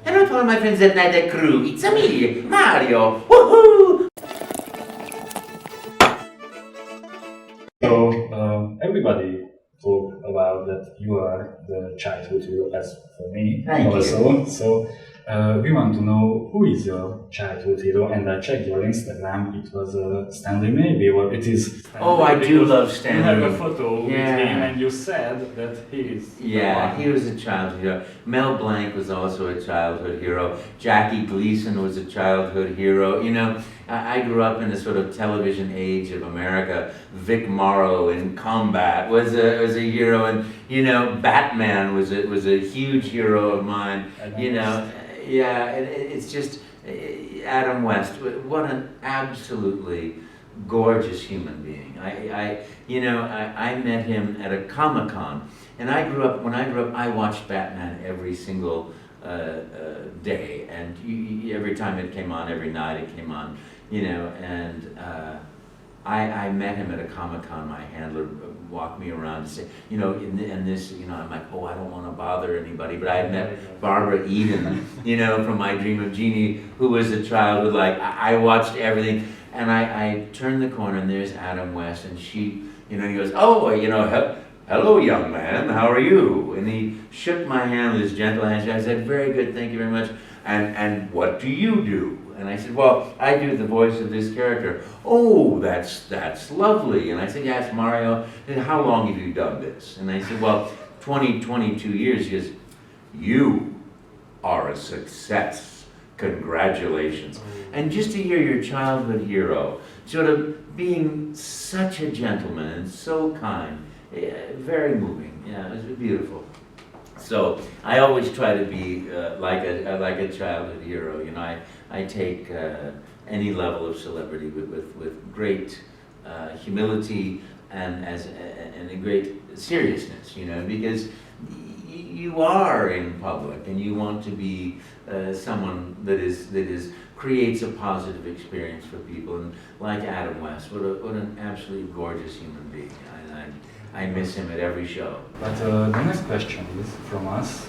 Hello to all my friends at Nerdeck crew. It's me, Mario. Woohoo! So, everybody talk about that you are the childhood hero, as for me Thank also. you. So, we want to know who is your childhood hero, and I checked your Instagram. It was Stanley Maybe, or it is. Stanley, Oh, I do love Stanley. You have a photo with him, and you said that he is. Yeah, he was a childhood hero. Mel Blanc was also a childhood hero. Jackie Gleason was a childhood hero. You know, I grew up in the sort of television age of America. Vic Morrow in Combat was a hero, and you know, Batman was a huge hero of mine. You know, yeah, it's just Adam West. What an absolutely gorgeous human being. I met him at a Comic Con, and when I grew up, I watched Batman every single day, and every time it came on, every night it came on, you know, and I met him at a Comic Con. My handler walked me around to say, you know, and this, you know, I'm like, oh, I don't want to bother anybody, but I had met Barbara Eden, you know, from My Dream of Jeannie, who was a childhood, like, I watched everything, and I turned the corner, and there's Adam West, and she, you know, he goes, oh, you know, hello, young man, how are you? And he shook my hand with his gentle hand. I said, very good, thank you very much. And what do you do? And I said, well, I do the voice of this character. Oh, that's lovely. And I said, yes, Mario, and how long have you done this? And I said, well, 22 years. He goes, you are a success. Congratulations. And just to hear your childhood hero sort of being such a gentleman and so kind, very moving. Yeah, it was beautiful. So I always try to be like a childhood hero. You know, I take any level of celebrity with great humility and a great seriousness. You know, because you are in public and you want to be someone that creates a positive experience for people. And like Adam West, what an absolutely gorgeous human being. I miss him at every show. But the next question is from us.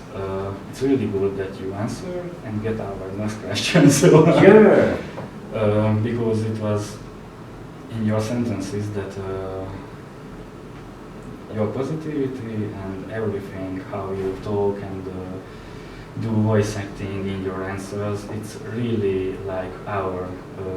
It's really good that you answer and get our next question. So, sure. Because it was in your sentences that your positivity and everything, how you talk and do voice acting in your answers, it's really like our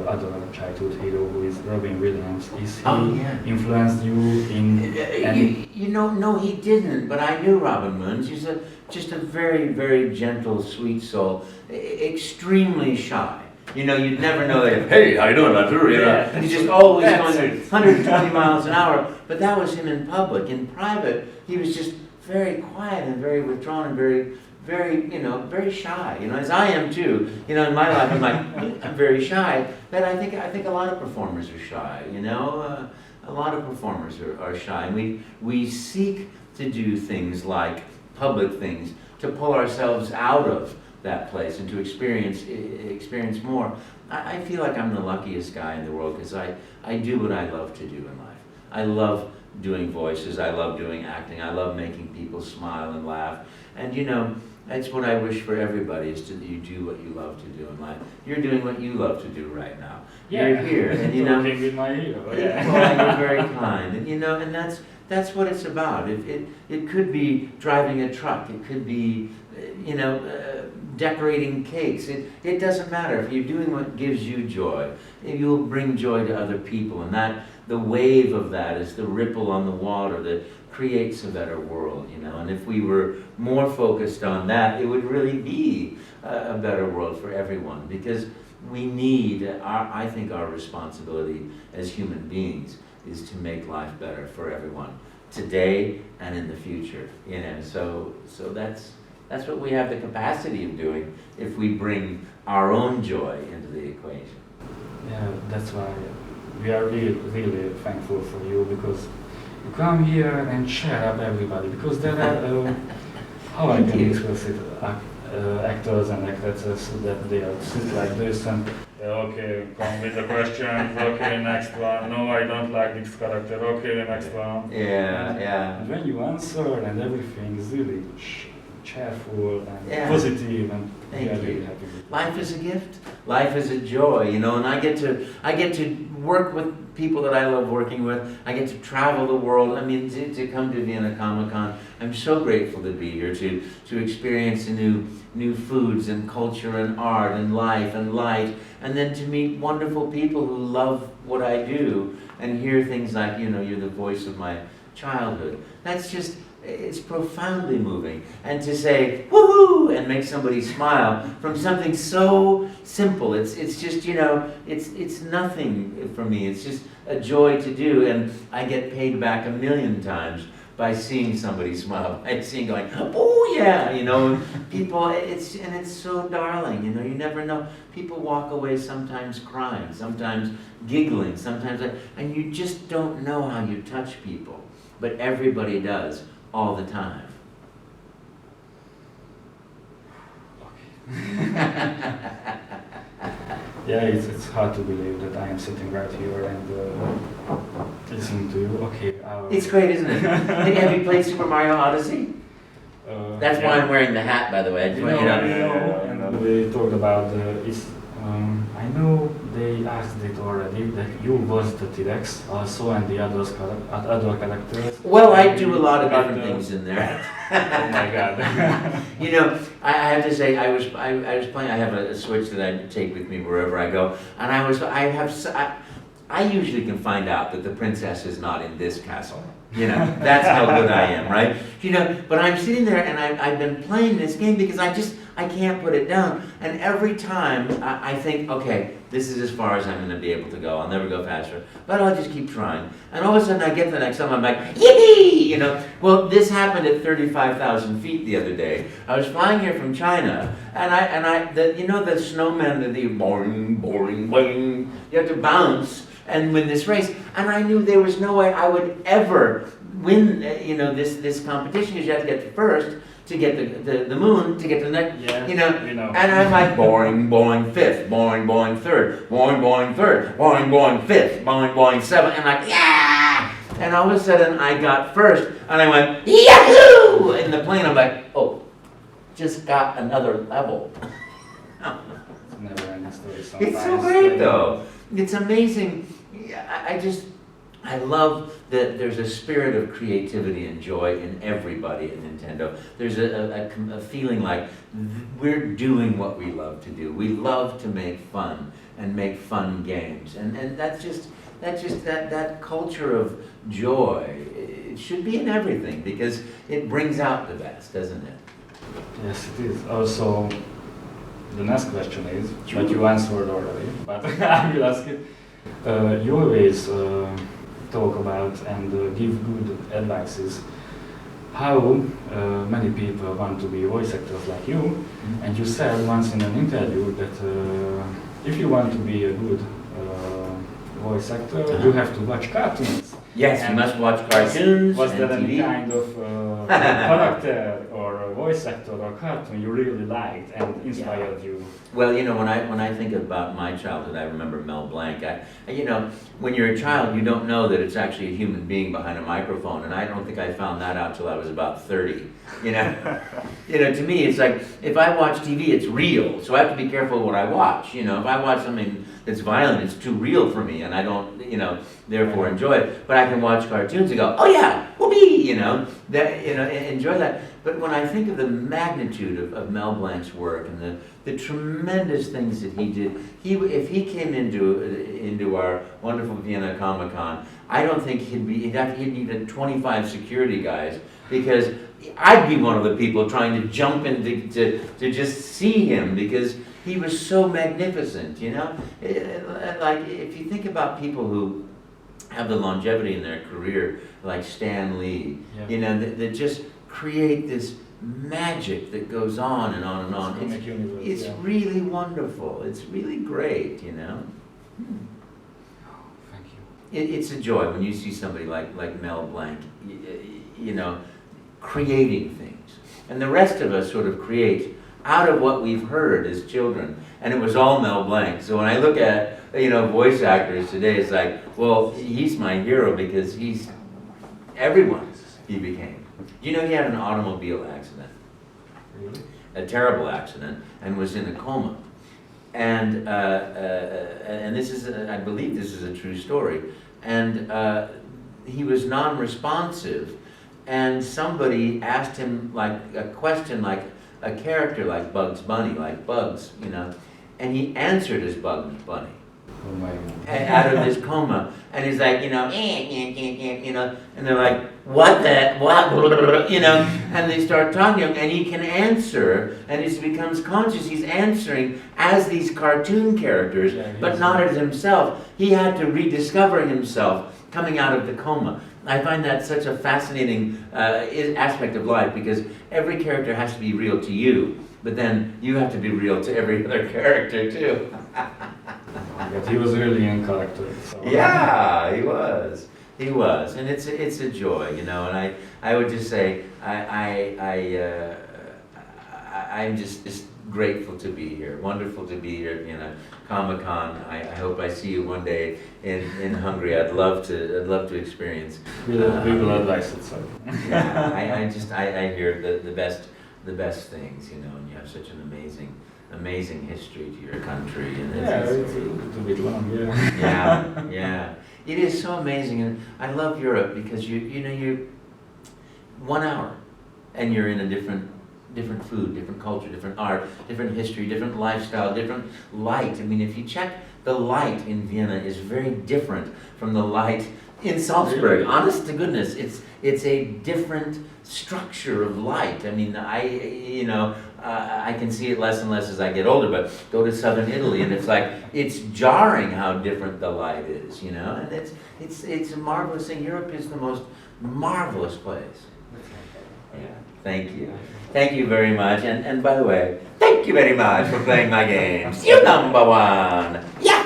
other childhood hero, who is Robin Williams. Is he influenced you in any? You know, no, he didn't, but I knew Robin Williams. He's just a very, very gentle, sweet soul, extremely shy. You know, you'd never know that, hey, how you doing, Arthur? You know, he's just always going 120 miles an hour, but that was him in public. In private, he was just very quiet and very withdrawn and very, you know, very shy, you know, as I am too. You know, in my life, I'm like, I'm very shy, but I think a lot of performers are shy, you know, a lot of performers are shy, and we seek to do things like public things to pull ourselves out of that place and to experience more. I feel like I'm the luckiest guy in the world because I do what I love to do in life. I love doing voices, I love doing acting, I love making people smile and laugh, and you know, that's what I wish for everybody, is that you do what you love to do in life. You're doing what you love to do right now. Yeah. You're here, and you know, with my hero. Yeah. Well, you're very kind, and you know, and that's what it's about. It could be driving a truck. It could be, you know, decorating cakes. It doesn't matter. If you're doing what gives you joy, you'll bring joy to other people, and that the wave of that is the ripple on the water that creates a better world, you know. And if we were more focused on that, it would really be a better world for everyone, because we need, I think our responsibility as human beings is to make life better for everyone, today and in the future, you know. So that's what we have the capacity of doing if we bring our own joy into the equation. Yeah, that's why we are really, really thankful for you, because you come here and share up everybody, because there are, how I can express it, actors and actresses that they are sit like this and okay, come with the questions, okay, next one, no, I don't like this character, okay, next one. Yeah. And when you answer and everything is really cheerful and Yeah. positive, and we Thank are you. really happy with it. Life is a gift. Life is a joy, you know, and I get to work with people that I love working with. I get to travel the world. I mean, to come to Vienna Comic Con, I'm so grateful to be here, to experience new foods and culture and art and life and light, and then to meet wonderful people who love what I do and hear things like, you know, you're the voice of my childhood. That's just, it's profoundly moving. And to say, woohoo, and make somebody smile from something so simple. It's just, you know, it's nothing for me. It's just a joy to do, and I get paid back 1,000,000 times by seeing somebody smile, by seeing going, oh yeah, you know, people, it's so darling, you know, you never know. People walk away sometimes crying, sometimes giggling, sometimes, and you just don't know how you touch people, but everybody does all the time. Yeah, it's hard to believe that I am sitting right here and listening to you. Okay. It's great, isn't it? Hey, have you played Super Mario Odyssey? That's yeah. why I'm wearing the hat, by the way. I just want you to know. And we talked about I know they asked it already that you was the T-Rex also, and the other characters. Well, I do a lot of different things in there. Oh my God! You know, I have to say, I was playing. I have a Switch that I take with me wherever I go, and I usually can find out that the princess is not in this castle. You know, that's how good I am, right? You know, but I'm sitting there and I've been playing this game because I can't put it down. And every time I think, okay, this is as far as I'm going to be able to go. I'll never go faster, but I'll just keep trying. And all of a sudden I get to the next level, I'm like, yippee! You know, well, this happened at 35,000 feet the other day. I was flying here from China, and you know the snowmen that the boing, boing, boing, you have to bounce and win this race, and I knew there was no way I would ever win, you know, this competition, because you have to get first to get the moon, to get to the next, Yeah, you know. you know. And I'm like, boing, boing, fifth, boing, boing, third, boing, boing, third, boing, boing, fifth, boing, boing, seventh, and I'm like, yeah! And all of a sudden I got first, and I went, yahoo! In the plane, I'm like, oh, just got another level. Never ending story. It's so great, though. It's amazing. I love that there's a spirit of creativity and joy in everybody at Nintendo. There's a feeling like we're doing what we love to do. We love to make fun and make fun games, and that's just that culture of joy. It should be in everything because it brings out the best, doesn't it? Yes, it is. Also, the next question is, but you answered already, but I will ask it. You always talk about and give good advices. How many people want to be voice actors like you? Mm-hmm. And you said once in an interview that if you want to be a good voice actor, you have to watch cartoons. Yes, you must watch cartoons. Was there and any TV. kind of character or a voice actor or cartoon you really liked and inspired you? Well, you know, when I think about my childhood, I remember Mel Blanc. You know, when you're a child, you don't know that it's actually a human being behind a microphone, and I don't think I found that out till I was about 30. You know, to me, it's like if I watch TV, it's real, so I have to be careful what I watch. You know, if I watch something that's violent, it's too real for me, and I don't, therefore enjoy it. But I can watch cartoons and go, oh yeah, whoopee, enjoy that. But when I think of the magnitude of Mel Blanc's work and the tremendous things that he did, if he came into our wonderful Vienna Comic Con, I don't think he'd need 25 security guys, because I'd be one of the people trying to jump in to just see him, because he was so magnificent, Like, if you think about people who have the longevity in their career, like Stan Lee, that just create this magic that goes on and on and on. It's really wonderful. It's really great, Thank you. It's a joy when you see somebody like Mel Blanc, creating things. And the rest of us sort of create out of what we've heard as children. And it was all Mel Blanc. So when I look at, voice actors today, it's like, well, he's my hero because he's everyone he became. Do you know he had an automobile accident? Really? a terrible accident, and was in a coma. And this is, I believe this is a true story. And he was non-responsive, and somebody asked him like a question, like a character like Bugs Bunny, like Bugs, you know, and he answered as Bugs Bunny. Oh my God. Out of this coma, and he's like, you know, you know, and they're like, what, you know, and they start talking to him, and he can answer, and he becomes conscious. He's answering as these cartoon characters, but not as himself. He had to rediscover himself coming out of the coma. I find that such a fascinating aspect of life, because every character has to be real to you, but then you have to be real to every other character too. But he was really in character. So. Yeah, he was. He was, and it's a joy, you know. And I would just say I'm just grateful to be here. Wonderful to be here at Vienna Comic Con. I hope I see you one day in Hungary. I'd love to experience. We will advise it. So. Yeah, I hear the best things, you know, and you have such an amazing history to your country. And it's a bit long, yeah. Yeah. It is so amazing, and I love Europe because you're 1 hour, and you're in a different food, different culture, different art, different history, different lifestyle, different light. I mean, if you check, the light in Vienna is very different from the light in Salzburg. Really? Honest to goodness, it's a different structure of light. I mean, I can see it less and less as I get older, but go to southern Italy and it's jarring how different the light is, you know, and it's a marvelous thing. Europe is the most marvelous place. Yeah, thank you. Thank you very much. And by the way, thank you very much for playing my games. You're number one. Yeah.